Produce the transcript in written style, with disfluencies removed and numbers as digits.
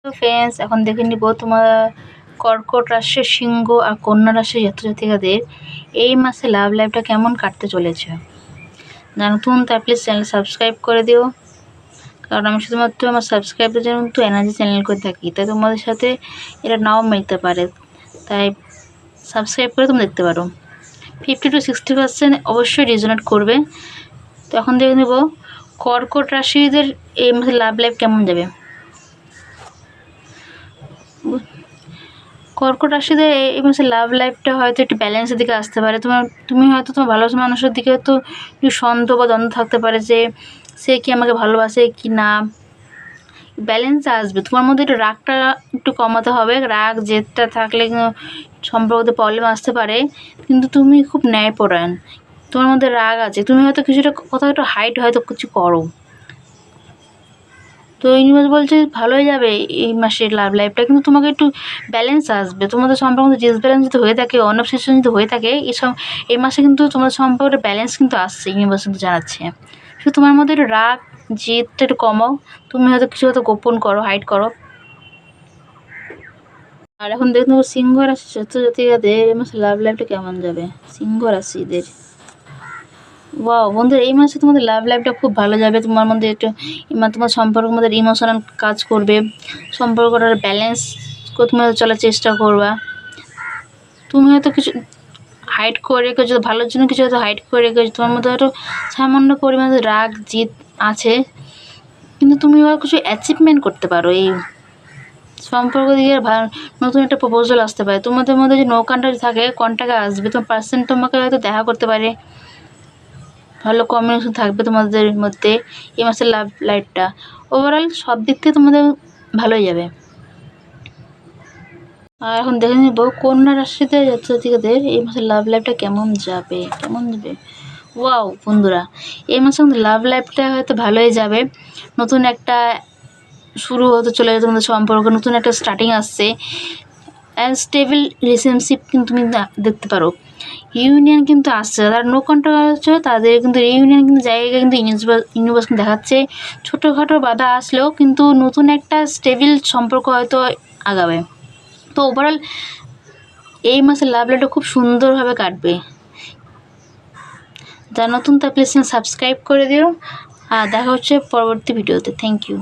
তো ফ্রেন্ডস, এখন দেখে নিব তোমার কর্কট রাশির সিংহ আর কন্যা রাশির জাতক-জাতিকাদের এই মাসে লাভ লাইফটা কেমন কাটতে চলেছে। যারা নতুন তার প্লিজ চ্যানেল সাবস্ক্রাইব করে দিও, কারণ আমি শুধুমাত্র আমার সাবস্ক্রাইবের জন্য কিন্তু এনার্জি চ্যানেল করে থাকি, তাই তোমাদের সাথে এটা নাও মিলতে পারে, তাই সাবস্ক্রাইব করে তুমি দেখতে পারো। 50 to 60% অবশ্যই রেজোনেট করবে। তো এখন দেখে নেব কর্কট রাশিদের এই মাসে লাভ লাইফ কেমন যাবে। কর্কট রাশিদের এই মাসে লাভ লাইফটা হয়তো একটু ব্যালেন্সের দিকে আসতে পারে। তুমি হয়তো তোমার ভালোবাসা মানুষের দিকে তো একটু সন্দেহ বা দ্বন্দ্ব থাকতে পারে যে সে কি আমাকে ভালোবাসে কি না। ব্যালেন্স আসবে, তোমার মধ্যে একটু রাগটা একটু কমাতে হবে। রাগ জেদটা থাকলে কিন্তু সম্পর্কতে প্রবলেম আসতে পারে, কিন্তু তুমি খুব ন্যায়পরায়ণ, তোমার মধ্যে রাগ আছে, তুমি হয়তো কিছুটা কোথাও একটু হাইট হয়তো কিছু করো। তো ইউনিভার্স বলছে ভালোই যাবে এই মাসের লাভ লাইফটা, কিন্তু তোমাকে একটু ব্যালেন্স আসবে। তোমাদের সম্পর্কে ডিসব্যালেন্স যদি হয়ে থাকে, অনঅবসেশন যদি হয়ে থাকে, এই মাসে কিন্তু তোমাদের সম্পর্কের ব্যালেন্স কিন্তু আসছে, ইউনিভার্স কিন্তু জানাচ্ছে। শুধু তোমার মধ্যে একটু রাগ জেদটা একটু কমাও, তুমি হয়তো কিছু হয়তো গোপন করো, হাইড করো। আর এখন দেখুন সিংহ রাশি জাতক-জাতিকাদের এই মাসে লাভ লাইফটা কেমন যাবে। সিংহ রাশিদের ওয়াও বন্ধুরা, এই মাসে তোমাদের লাভ লাইফটা খুব ভালো যাবে। তোমার মধ্যে একটু তোমার সম্পর্কের মধ্যে ইমোশনাল কাজ করবে, সম্পর্কটার ব্যালেন্স করে তুমি চলার চেষ্টা করবা। তুমি হয়তো কিছু হাইড করে রেখেছো, ভালোর জন্য কিছু হয়তো হাইড করে রেখেছো, তোমার মধ্যে হয়তো সামান্য পরিমাণে রাগ জিদ আছে, কিন্তু তুমি কিছু অ্যাচিভমেন্ট করতে পারো। এই সম্পর্ক দিকে নতুন একটা প্রপোজাল আসতে পারে, তোমাদের মধ্যে যে নো কন্ট্যাক্ট থাকে কন্ট্যাক্ট আসবে, তোমার পার্সন তোমাকে হয়তো দেখা করতে পারে, ভালো কম্বিনেশন থাকবে তোমাদের মধ্যে। এই মাসের লাভ লাইফটা ওভারঅল সব দিক থেকে তোমাদের ভালোই যাবে। আর এখন দেখে নিব কন্যা রাশিতে জাতক-জাতিকাদের এই মাসের লাভ লাইফটা কেমন যাবে। ওয়াও বন্ধুরা, এই মাসে লাভ লাইফটা হয়তো ভালোই যাবে। নতুন একটা শুরু হতে চলে যাবে তোমাদের সম্পর্ক, নতুন একটা স্টার্টিং আসছে। স্টেবল রিলেশনশিপ কিন্তু তুমি দেখতে পারো। ইউনিয়ন কিন্তু আসছে, যারা নো কন্ট্যাক্ট আছে তাদের কিন্তু ইউনিয়ন কিন্তু জায়গায় কিন্তু ইউনিভার্স কিন্তু দেখাচ্ছে। ছোটোখাটো বাধা আসলেও কিন্তু নতুন একটা স্টেবল সম্পর্ক হয়তো আগাবে। তো ওভারঅল এই মাসের লাভ লাইফটা খুব সুন্দরভাবে কাটবে। যারা নতুন তার প্লিজ সাবস্ক্রাইব করে দিও, আর দেখা হচ্ছে পরবর্তী ভিডিওতে। Thank you.